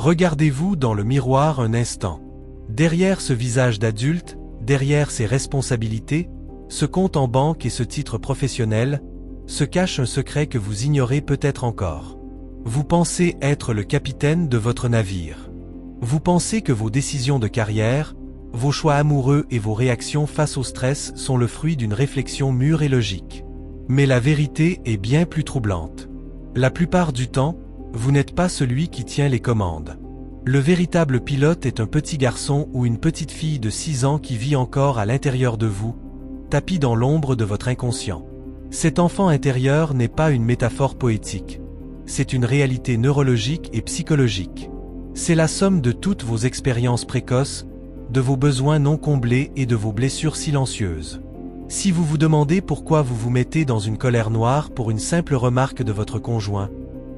Regardez-vous dans le miroir un instant. Derrière ce visage d'adulte, derrière ces responsabilités, ce compte en banque et ce titre professionnel, se cache un secret que vous ignorez peut-être encore. Vous pensez être le capitaine de votre navire. Vous pensez que vos décisions de carrière, vos choix amoureux et vos réactions face au stress sont le fruit d'une réflexion mûre et logique. Mais la vérité est bien plus troublante. La plupart du temps, vous n'êtes pas celui qui tient les commandes. Le véritable pilote est un petit garçon ou une petite fille de 6 ans qui vit encore à l'intérieur de vous, tapi dans l'ombre de votre inconscient. Cet enfant intérieur n'est pas une métaphore poétique. C'est une réalité neurologique et psychologique. C'est la somme de toutes vos expériences précoces, de vos besoins non comblés et de vos blessures silencieuses. Si vous vous demandez pourquoi vous vous mettez dans une colère noire pour une simple remarque de votre conjoint,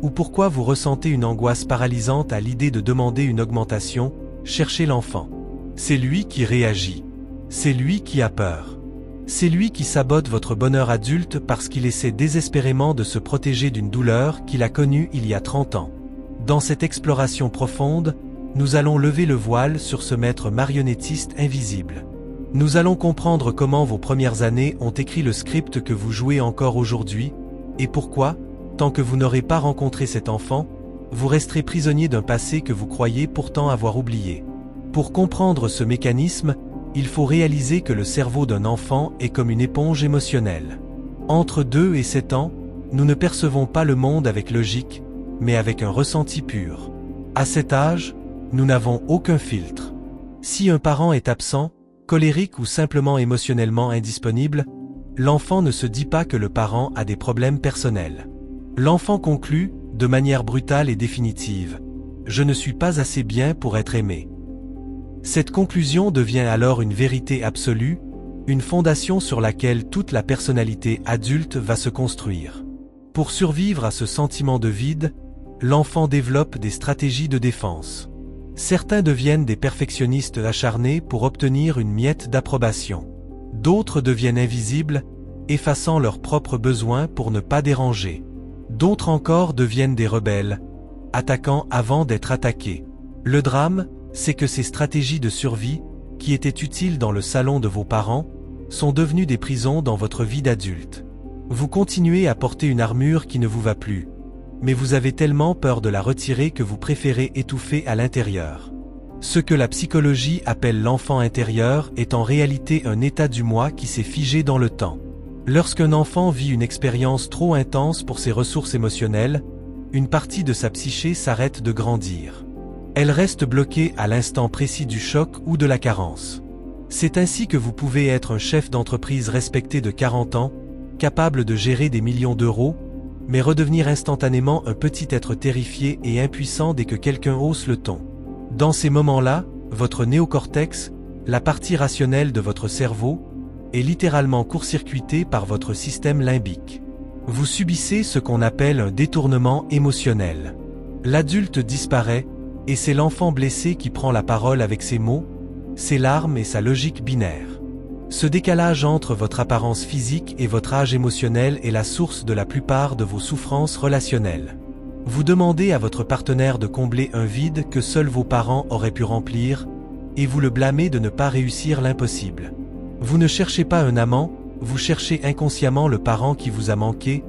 ou pourquoi vous ressentez une angoisse paralysante à l'idée de demander une augmentation, cherchez l'enfant. C'est lui qui réagit. C'est lui qui a peur. C'est lui qui sabote votre bonheur adulte parce qu'il essaie désespérément de se protéger d'une douleur qu'il a connue il y a 30 ans. Dans cette exploration profonde, nous allons lever le voile sur ce maître marionnettiste invisible. Nous allons comprendre comment vos premières années ont écrit le script que vous jouez encore aujourd'hui, et pourquoi, tant que vous n'aurez pas rencontré cet enfant, vous resterez prisonnier d'un passé que vous croyez pourtant avoir oublié. Pour comprendre ce mécanisme, il faut réaliser que le cerveau d'un enfant est comme une éponge émotionnelle. Entre 2 et 7 ans, nous ne percevons pas le monde avec logique, mais avec un ressenti pur. À cet âge, nous n'avons aucun filtre. Si un parent est absent, colérique ou simplement émotionnellement indisponible, l'enfant ne se dit pas que le parent a des problèmes personnels. L'enfant conclut, de manière brutale et définitive, « Je ne suis pas assez bien pour être aimé ». Cette conclusion devient alors une vérité absolue, une fondation sur laquelle toute la personnalité adulte va se construire. Pour survivre à ce sentiment de vide, l'enfant développe des stratégies de défense. Certains deviennent des perfectionnistes acharnés pour obtenir une miette d'approbation. D'autres deviennent invisibles, effaçant leurs propres besoins pour ne pas déranger. D'autres encore deviennent des rebelles, attaquant avant d'être attaqués. Le drame, c'est que ces stratégies de survie, qui étaient utiles dans le salon de vos parents, sont devenues des prisons dans votre vie d'adulte. Vous continuez à porter une armure qui ne vous va plus, mais vous avez tellement peur de la retirer que vous préférez étouffer à l'intérieur. Ce que la psychologie appelle l'enfant intérieur est en réalité un état du moi qui s'est figé dans le temps. Lorsqu'un enfant vit une expérience trop intense pour ses ressources émotionnelles, une partie de sa psyché s'arrête de grandir. Elle reste bloquée à l'instant précis du choc ou de la carence. C'est ainsi que vous pouvez être un chef d'entreprise respecté de 40 ans, capable de gérer des millions d'euros, mais redevenir instantanément un petit être terrifié et impuissant dès que quelqu'un hausse le ton. Dans ces moments-là, votre néocortex, la partie rationnelle de votre cerveau, est littéralement court-circuitée par votre système limbique. Vous subissez ce qu'on appelle un détournement émotionnel. L'adulte disparaît, et c'est l'enfant blessé qui prend la parole avec ses mots, ses larmes et sa logique binaire. Ce décalage entre votre apparence physique et votre âge émotionnel est la source de la plupart de vos souffrances relationnelles. Vous demandez à votre partenaire de combler un vide que seuls vos parents auraient pu remplir, et vous le blâmez de ne pas réussir l'impossible. Vous ne cherchez pas un amant, vous cherchez inconsciemment le parent qui vous a manqué,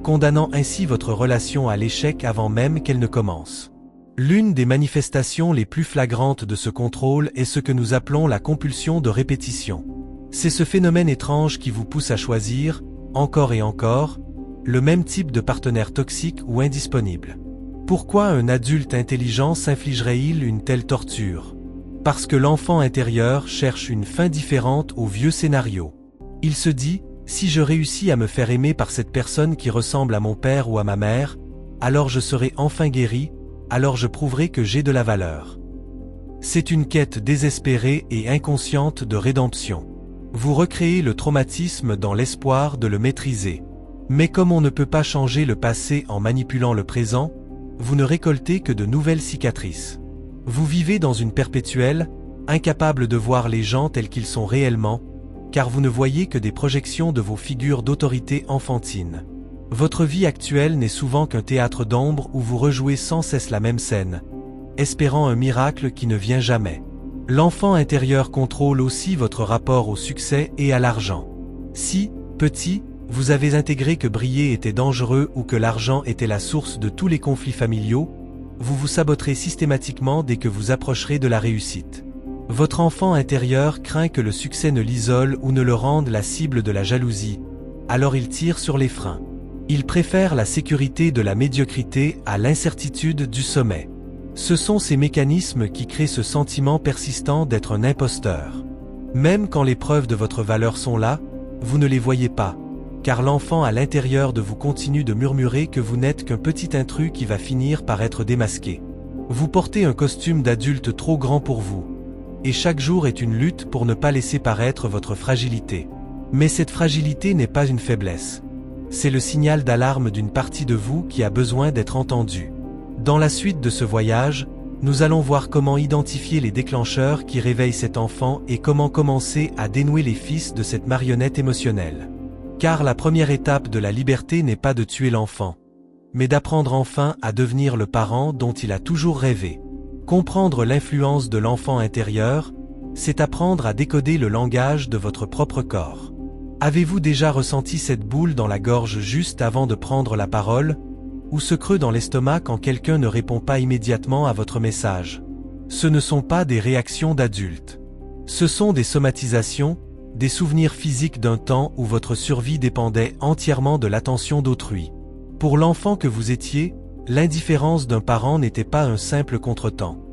condamnant ainsi votre relation à l'échec avant même qu'elle ne commence. L'une des manifestations les plus flagrantes de ce contrôle est ce que nous appelons la compulsion de répétition. C'est ce phénomène étrange qui vous pousse à choisir, encore et encore, le même type de partenaire toxique ou indisponible. Pourquoi un adulte intelligent s'infligerait-il une telle torture? Parce que l'enfant intérieur cherche une fin différente au vieux scénario. Il se dit, si je réussis à me faire aimer par cette personne qui ressemble à mon père ou à ma mère, alors je serai enfin guéri, alors je prouverai que j'ai de la valeur. C'est une quête désespérée et inconsciente de rédemption. Vous recréez le traumatisme dans l'espoir de le maîtriser. Mais comme on ne peut pas changer le passé en manipulant le présent, vous ne récoltez que de nouvelles cicatrices. Vous vivez dans une perpétuelle, incapable de voir les gens tels qu'ils sont réellement, car vous ne voyez que des projections de vos figures d'autorité enfantine. Votre vie actuelle n'est souvent qu'un théâtre d'ombre où vous rejouez sans cesse la même scène. espérant un miracle qui ne vient jamais. L'enfant intérieur contrôle aussi votre rapport au succès et à l'argent. Si, petit, vous avez intégré que briller était dangereux ou que l'argent était la source de tous les conflits familiaux, vous vous saboterez systématiquement dès que vous approcherez de la réussite. Votre enfant intérieur craint que le succès ne l'isole ou ne le rende la cible de la jalousie, alors il tire sur les freins. Il préfère la sécurité de la médiocrité à l'incertitude du sommet. Ce sont ces mécanismes qui créent ce sentiment persistant d'être un imposteur. Même quand les preuves de votre valeur sont là, vous ne les voyez pas, car l'enfant à l'intérieur de vous continue de murmurer que vous n'êtes qu'un petit intrus qui va finir par être démasqué. Vous portez un costume d'adulte trop grand pour vous, et chaque jour est une lutte pour ne pas laisser paraître votre fragilité. Mais cette fragilité n'est pas une faiblesse. C'est le signal d'alarme d'une partie de vous qui a besoin d'être entendue. Dans la suite de ce voyage, nous allons voir comment identifier les déclencheurs qui réveillent cet enfant et comment commencer à dénouer les fils de cette marionnette émotionnelle. Car la première étape de la liberté n'est pas de tuer l'enfant, mais d'apprendre enfin à devenir le parent dont il a toujours rêvé. Comprendre l'influence de l'enfant intérieur, c'est apprendre à décoder le langage de votre propre corps. Avez-vous déjà ressenti cette boule dans la gorge juste avant de prendre la parole, ou ce creux dans l'estomac quand quelqu'un ne répond pas immédiatement à votre message? Ce ne sont pas des réactions d'adultes. Ce sont des somatisations, des souvenirs physiques d'un temps où votre survie dépendait entièrement de l'attention d'autrui. Pour l'enfant que vous étiez, l'indifférence d'un parent n'était pas un simple contretemps.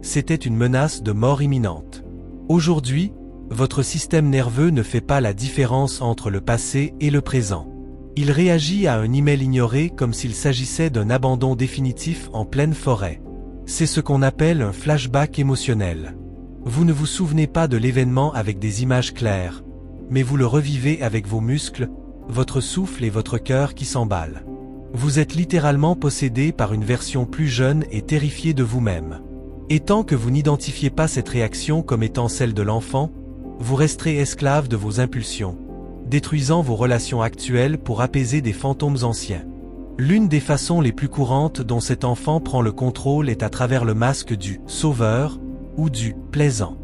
C'était une menace de mort imminente. Aujourd'hui, votre système nerveux ne fait pas la différence entre le passé et le présent. Il réagit à un email ignoré comme s'il s'agissait d'un abandon définitif en pleine forêt. C'est ce qu'on appelle un flashback émotionnel. Vous ne vous souvenez pas de l'événement avec des images claires, mais vous le revivez avec vos muscles, votre souffle et votre cœur qui s'emballent. Vous êtes littéralement possédé par une version plus jeune et terrifiée de vous-même. Et tant que vous n'identifiez pas cette réaction comme étant celle de l'enfant, vous resterez esclave de vos impulsions, détruisant vos relations actuelles pour apaiser des fantômes anciens. L'une des façons les plus courantes dont cet enfant prend le contrôle est à travers le masque du « sauveur » ou du « plaisant ».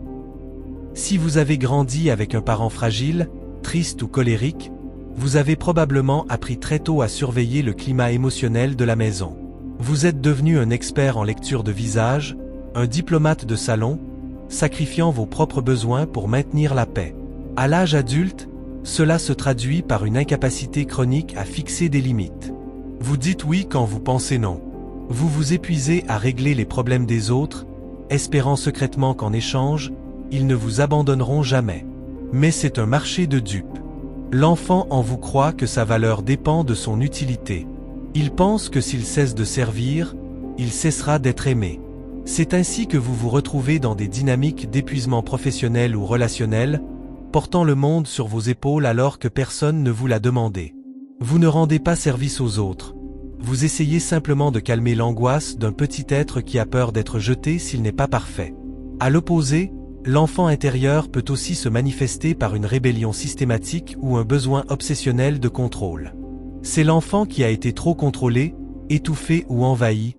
Si vous avez grandi avec un parent fragile, triste ou colérique, vous avez probablement appris très tôt à surveiller le climat émotionnel de la maison. Vous êtes devenu un expert en lecture de visage, un diplomate de salon, sacrifiant vos propres besoins pour maintenir la paix. À l'âge adulte, cela se traduit par une incapacité chronique à fixer des limites. Vous dites oui quand vous pensez non. Vous vous épuisez à régler les problèmes des autres, espérant secrètement qu'en échange, ils ne vous abandonneront jamais. Mais c'est un marché de dupes. L'enfant en vous croit que sa valeur dépend de son utilité. Il pense que s'il cesse de servir, il cessera d'être aimé. C'est ainsi que vous vous retrouvez dans des dynamiques d'épuisement professionnel ou relationnel, portant le monde sur vos épaules alors que personne ne vous l'a demandé. Vous ne rendez pas service aux autres. Vous essayez simplement de calmer l'angoisse d'un petit être qui a peur d'être jeté s'il n'est pas parfait. À l'opposé, l'enfant intérieur peut aussi se manifester par une rébellion systématique ou un besoin obsessionnel de contrôle. C'est l'enfant qui a été trop contrôlé, étouffé ou envahi,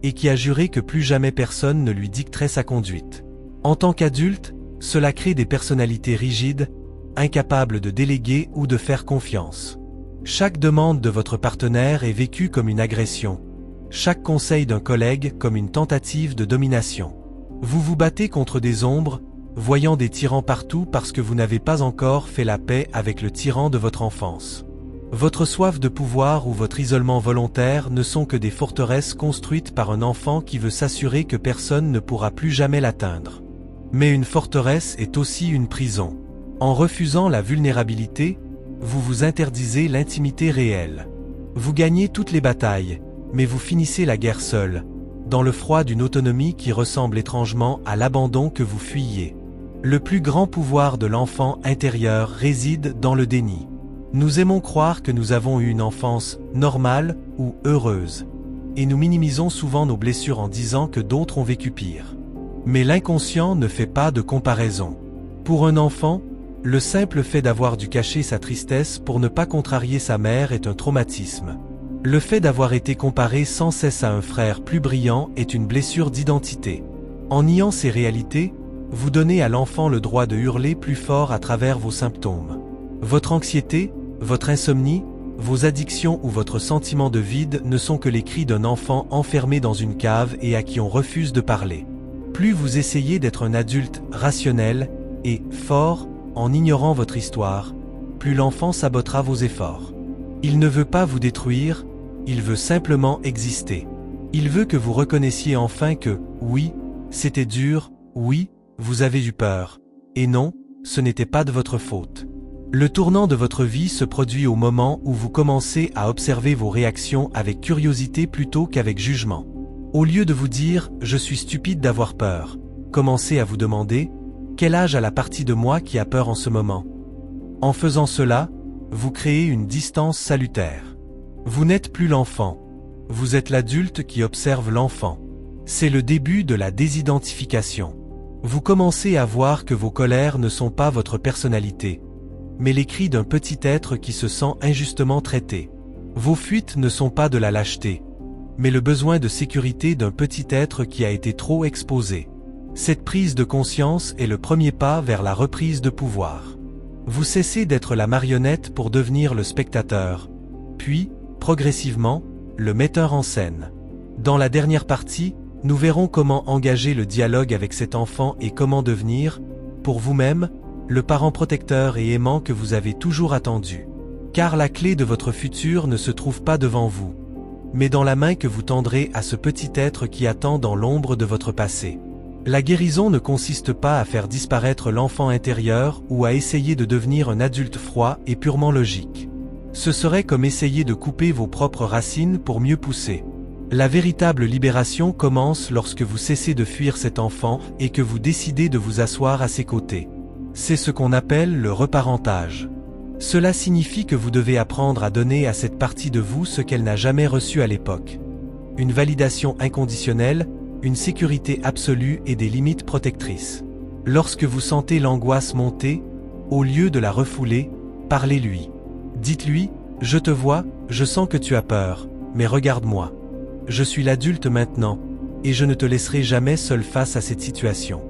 et qui a juré que plus jamais personne ne lui dicterait sa conduite. En tant qu'adulte, cela crée des personnalités rigides, incapables de déléguer ou de faire confiance. Chaque demande de votre partenaire est vécue comme une agression. Chaque conseil d'un collègue comme une tentative de domination. Vous vous battez contre des ombres, voyant des tyrans partout parce que vous n'avez pas encore fait la paix avec le tyran de votre enfance. Votre soif de pouvoir ou votre isolement volontaire ne sont que des forteresses construites par un enfant qui veut s'assurer que personne ne pourra plus jamais l'atteindre. Mais une forteresse est aussi une prison. En refusant la vulnérabilité, vous vous interdisez l'intimité réelle. Vous gagnez toutes les batailles, mais vous finissez la guerre seul, dans le froid d'une autonomie qui ressemble étrangement à l'abandon que vous fuyiez. Le plus grand pouvoir de l'enfant intérieur réside dans le déni. Nous aimons croire que nous avons eu une enfance normale ou heureuse, et nous minimisons souvent nos blessures en disant que d'autres ont vécu pire. Mais l'inconscient ne fait pas de comparaison. Pour un enfant, le simple fait d'avoir dû cacher sa tristesse pour ne pas contrarier sa mère est un traumatisme. Le fait d'avoir été comparé sans cesse à un frère plus brillant est une blessure d'identité. En niant ces réalités, vous donnez à l'enfant le droit de hurler plus fort à travers vos symptômes. Votre anxiété, votre insomnie, vos addictions ou votre sentiment de vide ne sont que les cris d'un enfant enfermé dans une cave et à qui on refuse de parler. Plus vous essayez d'être un adulte rationnel et fort en ignorant votre histoire, plus l'enfant sabotera vos efforts. Il ne veut pas vous détruire, il veut simplement exister. Il veut que vous reconnaissiez enfin que, oui, c'était dur, oui, vous avez eu peur, et non, ce n'était pas de votre faute. Le tournant de votre vie se produit au moment où vous commencez à observer vos réactions avec curiosité plutôt qu'avec jugement. Au lieu de vous dire « je suis stupide d'avoir peur », commencez à vous demander « quel âge a la partie de moi qui a peur en ce moment ?» En faisant cela, vous créez une distance salutaire. Vous n'êtes plus l'enfant, vous êtes l'adulte qui observe l'enfant. C'est le début de la désidentification. Vous commencez à voir que vos colères ne sont pas votre personnalité, mais les cris d'un petit être qui se sent injustement traité. Vos fuites ne sont pas de la lâcheté, mais le besoin de sécurité d'un petit être qui a été trop exposé. Cette prise de conscience est le premier pas vers la reprise de pouvoir. Vous cessez d'être la marionnette pour devenir le spectateur, puis, progressivement, le metteur en scène. Dans la dernière partie, nous verrons comment engager le dialogue avec cet enfant et comment devenir, pour vous-même, le parent protecteur et aimant que vous avez toujours attendu. Car la clé de votre futur ne se trouve pas devant vous, mais dans la main que vous tendrez à ce petit être qui attend dans l'ombre de votre passé. La guérison ne consiste pas à faire disparaître l'enfant intérieur ou à essayer de devenir un adulte froid et purement logique. Ce serait comme essayer de couper vos propres racines pour mieux pousser. La véritable libération commence lorsque vous cessez de fuir cet enfant et que vous décidez de vous asseoir à ses côtés. C'est ce qu'on appelle le reparentage. Cela signifie que vous devez apprendre à donner à cette partie de vous ce qu'elle n'a jamais reçu à l'époque. Une validation inconditionnelle, une sécurité absolue et des limites protectrices. Lorsque vous sentez l'angoisse monter, au lieu de la refouler, parlez-lui. Dites-lui, « Je te vois, je sens que tu as peur, mais regarde-moi. Je suis l'adulte maintenant, et je ne te laisserai jamais seul face à cette situation. »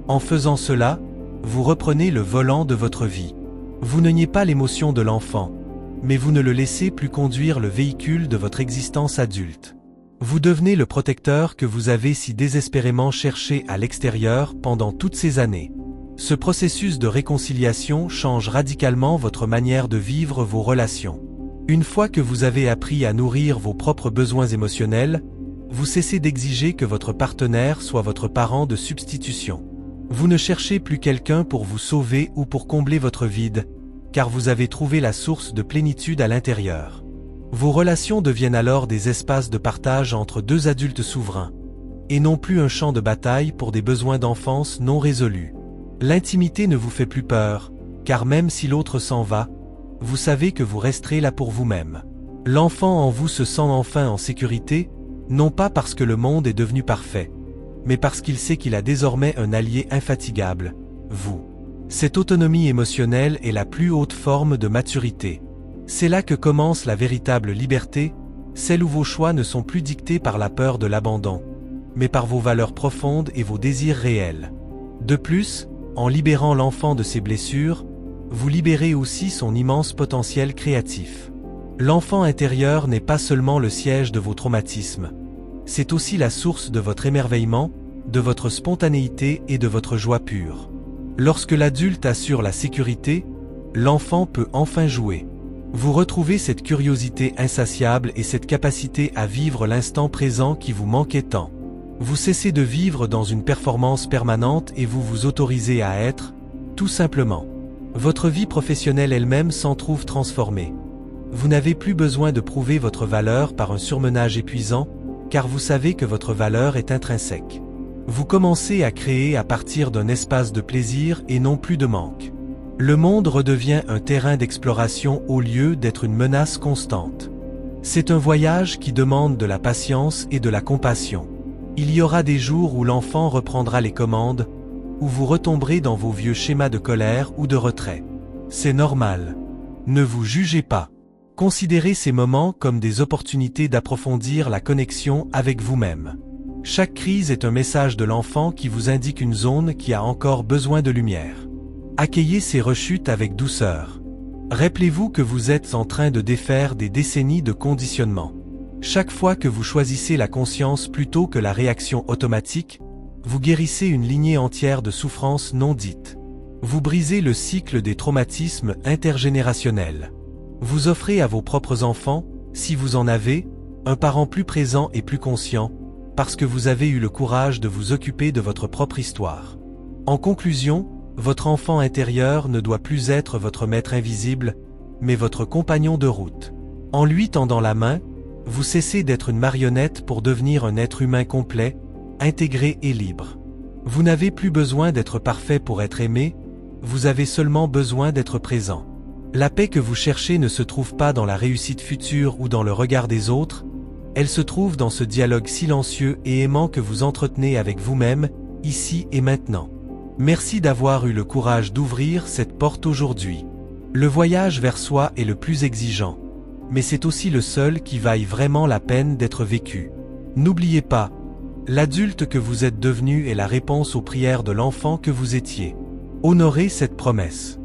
En faisant cela, vous reprenez le volant de votre vie. Vous ne niez pas l'émotion de l'enfant, mais vous ne le laissez plus conduire le véhicule de votre existence adulte. Vous devenez le protecteur que vous avez si désespérément cherché à l'extérieur pendant toutes ces années. Ce processus de réconciliation change radicalement votre manière de vivre vos relations. Une fois que vous avez appris à nourrir vos propres besoins émotionnels, vous cessez d'exiger que votre partenaire soit votre parent de substitution. Vous ne cherchez plus quelqu'un pour vous sauver ou pour combler votre vide, car vous avez trouvé la source de plénitude à l'intérieur. Vos relations deviennent alors des espaces de partage entre deux adultes souverains, et non plus un champ de bataille pour des besoins d'enfance non résolus. L'intimité ne vous fait plus peur, car même si l'autre s'en va, vous savez que vous resterez là pour vous-même. L'enfant en vous se sent enfin en sécurité, non pas parce que le monde est devenu parfait, mais parce qu'il sait qu'il a désormais un allié infatigable, vous. Cette autonomie émotionnelle est la plus haute forme de maturité. C'est là que commence la véritable liberté, celle où vos choix ne sont plus dictés par la peur de l'abandon, mais par vos valeurs profondes et vos désirs réels. De plus, en libérant l'enfant de ses blessures, vous libérez aussi son immense potentiel créatif. L'enfant intérieur n'est pas seulement le siège de vos traumatismes, c'est aussi la source de votre émerveillement, de votre spontanéité et de votre joie pure. Lorsque l'adulte assure la sécurité, l'enfant peut enfin jouer. Vous retrouvez cette curiosité insatiable et cette capacité à vivre l'instant présent qui vous manquait tant. Vous cessez de vivre dans une performance permanente et vous vous autorisez à être, tout simplement. Votre vie professionnelle elle-même s'en trouve transformée. Vous n'avez plus besoin de prouver votre valeur par un surmenage épuisant, car vous savez que votre valeur est intrinsèque. Vous commencez à créer à partir d'un espace de plaisir et non plus de manque. Le monde redevient un terrain d'exploration au lieu d'être une menace constante. C'est un voyage qui demande de la patience et de la compassion. Il y aura des jours où l'enfant reprendra les commandes, où vous retomberez dans vos vieux schémas de colère ou de retrait. C'est normal. Ne vous jugez pas. Considérez ces moments comme des opportunités d'approfondir la connexion avec vous-même. Chaque crise est un message de l'enfant qui vous indique une zone qui a encore besoin de lumière. Accueillez ces rechutes avec douceur. Rappelez-vous que vous êtes en train de défaire des décennies de conditionnement. Chaque fois que vous choisissez la conscience plutôt que la réaction automatique, vous guérissez une lignée entière de souffrances non dites. Vous brisez le cycle des traumatismes intergénérationnels. Vous offrez à vos propres enfants, si vous en avez, un parent plus présent et plus conscient, parce que vous avez eu le courage de vous occuper de votre propre histoire. En conclusion, votre enfant intérieur ne doit plus être votre maître invisible, mais votre compagnon de route. En lui tendant la main, vous cessez d'être une marionnette pour devenir un être humain complet, intégré et libre. Vous n'avez plus besoin d'être parfait pour être aimé, vous avez seulement besoin d'être présent. La paix que vous cherchez ne se trouve pas dans la réussite future ou dans le regard des autres, elle se trouve dans ce dialogue silencieux et aimant que vous entretenez avec vous-même, ici et maintenant. Merci d'avoir eu le courage d'ouvrir cette porte aujourd'hui. Le voyage vers soi est le plus exigeant, mais c'est aussi le seul qui vaille vraiment la peine d'être vécu. N'oubliez pas, l'adulte que vous êtes devenu est la réponse aux prières de l'enfant que vous étiez. Honorez cette promesse.